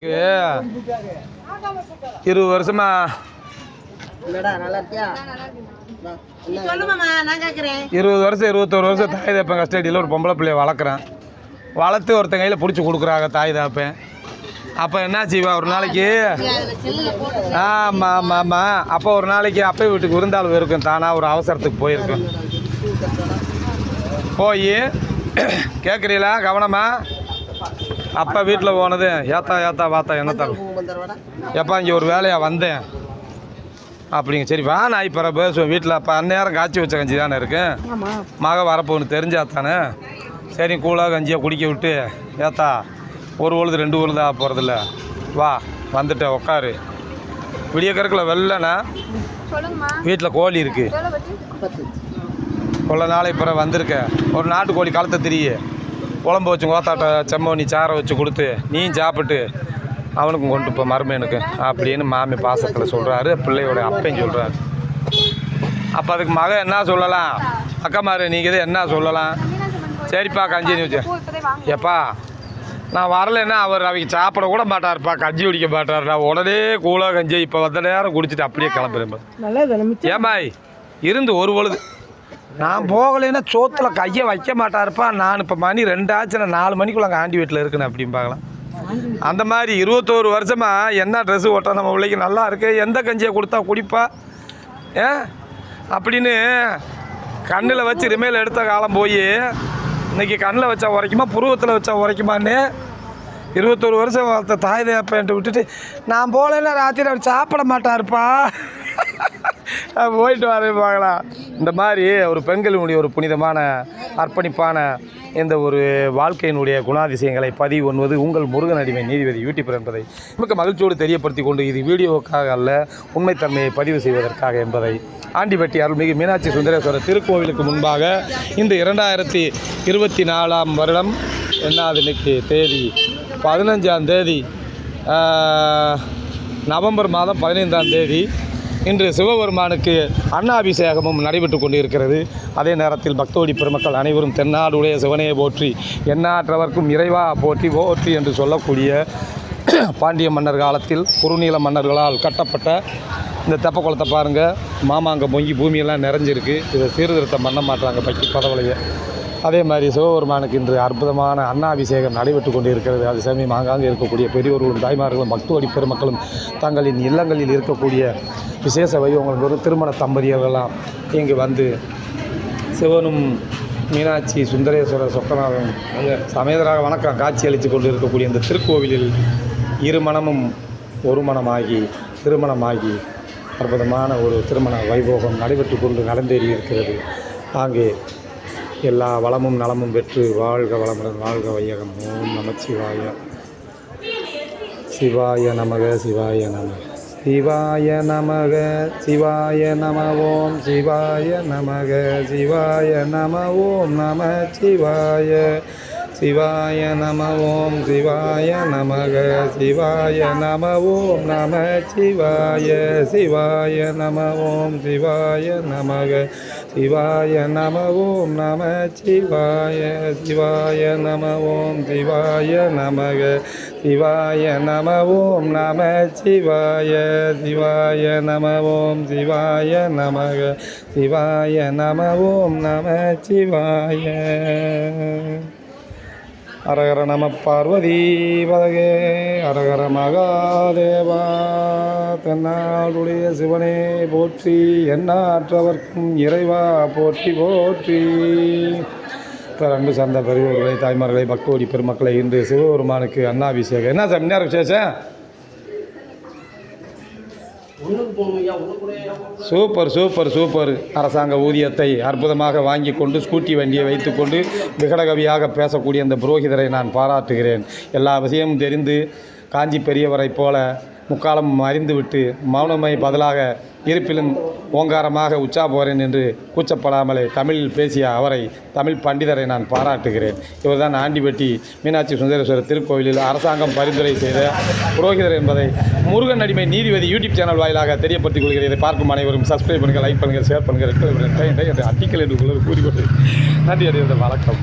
20 வருஷமா 20 வருஷம் 21 வருஷம் தாய் தாப்பேன் கஸ்டடியில் ஒரு பொம்பளை பிள்ளைய வளர்க்குறேன். வளர்த்து ஒருத்தன் கையில் பிடிச்சி கொடுக்குறாங்க தாய் தாப்பேன். அப்போ என்ன செய்வா ஒரு நாளைக்கு? ஆமாம் ஆமாம் ஆமாம். அப்போ ஒரு நாளைக்கு அப்பா வீட்டுக்கு விருந்தாள் இருக்கும். தானாக ஒரு அவசரத்துக்கு போயிருக்கேன். போய் கேட்குறீங்களா கவனமா? அப்பா வீட்டில் போனது ஏத்தா வாத்தா என்னத்தான் எப்பா இங்கே ஒரு வேலையாக வந்தேன் அப்படிங்க. சரி வா நான் இப்போ பேசுவேன். வீட்டில் அப்போ அந்நேரம் காய்ச்சி வச்ச கஞ்சி தானே இருக்கு. மக வரப்போன்னு தெரிஞ்சா தானே. சரி கூழாக கஞ்சியை குடிக்க விட்டு ஏத்தா ஒரு பொழுது 2 பொழுது ஆக போகிறதில்ல வா வந்துட்டேன் உட்காரு. விடிய கறக்கில் வெள்ளனா வீட்டில் கோழி இருக்குது. கொள்ள நாளை பிறகு வந்திருக்க ஒரு நாட்டுக்கோழி களத்தை திரிய குழம்பு வச்சு கோத்தாட்ட செம்மணி சாரை வச்சு கொடுத்து நீ சாப்பிட்டு அவனுக்கும் கொண்டு இப்போ மருமேனுக்கு அப்படின்னு மாமி பாசத்தில் சொல்கிறாரு. பிள்ளையோட அப்பையும் சொல்கிறாரு. அப்போ அதுக்கு மகன் என்ன சொல்லலாம்? அக்கமாரு நீங்கள் இது என்ன சொல்லலாம்? சரிப்பா கஞ்சி வச்சு எப்பா நான் வரலைன்னா அவங்க சாப்பிட கூட மாட்டாருப்பா, கஞ்சி குடிக்க மாட்டார். நான் உடனே கூழாக கஞ்சி இப்போ வந்த நேரம் குடிச்சிட்டு அப்படியே கிளம்புறேன். ஏமாய் இருந்து ஒரு பொழுது நான் போகலைன்னா சோத்தில் கையை வைக்க மாட்டாருப்பா. நான் இப்போ மணி 2 ஆச்சுன்னா 4 மணிக்குள்ள அங்கே ஆண்டி வீட்டில் இருக்குன்னு அப்படின்னு பார்க்கலாம். அந்த மாதிரி 21 வருஷமாக என்ன ட்ரெஸ்ஸு ஓட்டா நம்ம பிள்ளைக்கு நல்லா இருக்குது, எந்த கஞ்சியை கொடுத்தா குடிப்பா அப்படின்னு கண்ணில் வச்சு ரிமையில் எடுத்த காலம் போய் இன்றைக்கி கண்ணில் வச்சா உரைக்குமா புருவத்தில் வச்சா உரைக்குமான்னு 21 வருஷம் வளர்த்த தாய் தேப்பேன்ட்டு விட்டுட்டு நான் போகலைன்னா ராத்திரி அவர் சாப்பிட மாட்டாருப்பா போயிட்டு வரேன் பார்க்கலாம். இந்த மாதிரி ஒரு பெண்களினுடைய ஒரு புனிதமான அர்ப்பணிப்பான இந்த ஒரு வாழ்க்கையினுடைய குணாதிசயங்களை பதிவு பண்ணுவது உங்கள் முருகன் அடிமை நீதிபதி யூடியூப் என்பதை மிக மகிழ்ச்சியோடு தெரியப்படுத்தி கொண்டு இது வீடியோவுக்காக அல்ல உண்மைத்தன்மையை பதிவு செய்வதற்காக என்பதை ஆண்டிப்பட்டி அருள்மிகு மீனாட்சி சுந்தரேஸ்வரர் திருக்கோவிலுக்கு முன்பாக இந்த 2024ஆம் வருடம் என்னாவது இன்னைக்கு தேதி 15ஆம் தேதி நவம்பர் மாதம் 15ஆம் தேதி இன்று சிவபெருமானுக்கு அன்னாபிஷேகமும் நடைபெற்று கொண்டிருக்கிறது. அதே நேரத்தில் பக்தோடி பெருமக்கள் அனைவரும் தென்னாடுடைய சிவனையை போற்றி எண்ணாற்றவர்க்கும் இறைவா போற்றி போற்றி என்று சொல்லக்கூடிய பாண்டிய மன்னர் காலத்தில் குறுநீல மன்னர்களால் கட்டப்பட்ட இந்த தெப்ப குளத்தை பாருங்கள். மாமாங்க பொங்கி பூமியெல்லாம் நிறைஞ்சிருக்கு. இதை சீர்திருத்தம் பண்ண மாட்டாங்க பக்கி பதவலையை. அதே மாதிரி சிவபெருமானுக்கு இன்று அற்புதமான அன்னாபிஷேகம் நடைபெற்று கொண்டு இருக்கிறது. அது சமயம் ஆங்காங்கே இருக்கக்கூடிய பெரியவர்களும் தாய்மார்களும் பக்தோடி பெருமக்களும் தங்களின் இல்லங்களில் இருக்கக்கூடிய விசேஷ வைபவங்கள் ஒரு திருமண தம்பதியர்களெல்லாம் இங்கு வந்து சிவனும் மீனாட்சி சுந்தரேஸ்வரர் சொக்கநாதன் சமேதராக வணக்கம் காட்சி அளித்து கொண்டு இருக்கக்கூடிய இந்த திருக்கோவிலில் இருமணமும் ஒரு மனமாகி திருமணமாகி அற்புதமான ஒரு திருமண வைபோகம் நடைபெற்று கொண்டு நடந்தேறி இருக்கிறது. அங்கே எல்லா வளமும் நலமும் பெற்று வாழ்க வளமுடன் வாழ்க வையகம். ஓம் நமச்சிவாய சிவாய நமக சிவாய நம சிவாய நமக சிவாய நம ஓம் சிவாய நமக சிவாய நம ஓம் நம சிவாய சிவாய நம ஓம் சிவாய நமக சிவாய நம ஓம் நம சிவாய சிவாய நம ஓம் சிவாய நமக சிவாய நம ஓம் நம சிவாய சிவாய நம ஓம் சிவாய நமக சிவாய நம ஓம் நம சிவாய சிவாய நம ஓம் சிவாய நமக சிவாய நம ஓம் நம சிவாய. அரகர நம பார்வதி பதகே அரகர மகாதேவா. தென்னாடுடைய சிவனே போற்றி எண்ணாற்றவர்க்கும் இறைவா போற்றி போற்றி. அன்பு சார்ந்த பெரியவர்களை தாய்மார்களை பக்தோடி பெருமக்களை இன்று சிவபெருமானுக்கு அன்னாபிஷேகம். என்ன சார் நேரம் விசேஷம்? Super super super. அரசாங்க ஊதியத்தை அற்புதமாக வாங்கி கொண்டு ஸ்கூட்டி வண்டியை வைத்துக்கொண்டு விகடகவியாக பேசக்கூடிய அந்த புரோகிதரை நான் பாராட்டுகிறேன். எல்லா விஷயமும் தெரிந்து காஞ்சி பெரியவரை போல முக்காலம் அறிந்துவிட்டு மௌனமை பதிலாக இருப்பிலும் ஓங்காரமாக உச்சா போகிறேன் என்று கூச்சப்படாமலே தமிழில் பேசிய அவரை தமிழ் பண்டிதரை நான் பாராட்டுகிறேன். இவர்தான் ஆண்டிப்பட்டி மீனாட்சி சுந்தரேஸ்வரர் திருக்கோவிலில் அரசாங்கம் பரிந்துரை செய்த புரோகிதர் என்பதை முருகன் அடிமை நீதிபதி யூடியூப் சேனல் வாயிலாக தெரியப்படுத்திக் கொள்கிறேன். இதை பார்க்கும் அனைவரும் சப்ஸ்கிரைப் பண்ணுங்கள், லைக் பண்ணுங்கள், ஷேர் பண்ணுங்கள், என்ற ஆர்டிக்கல் என்று கூறிக்கொண்டு நன்றி. வணக்கம்.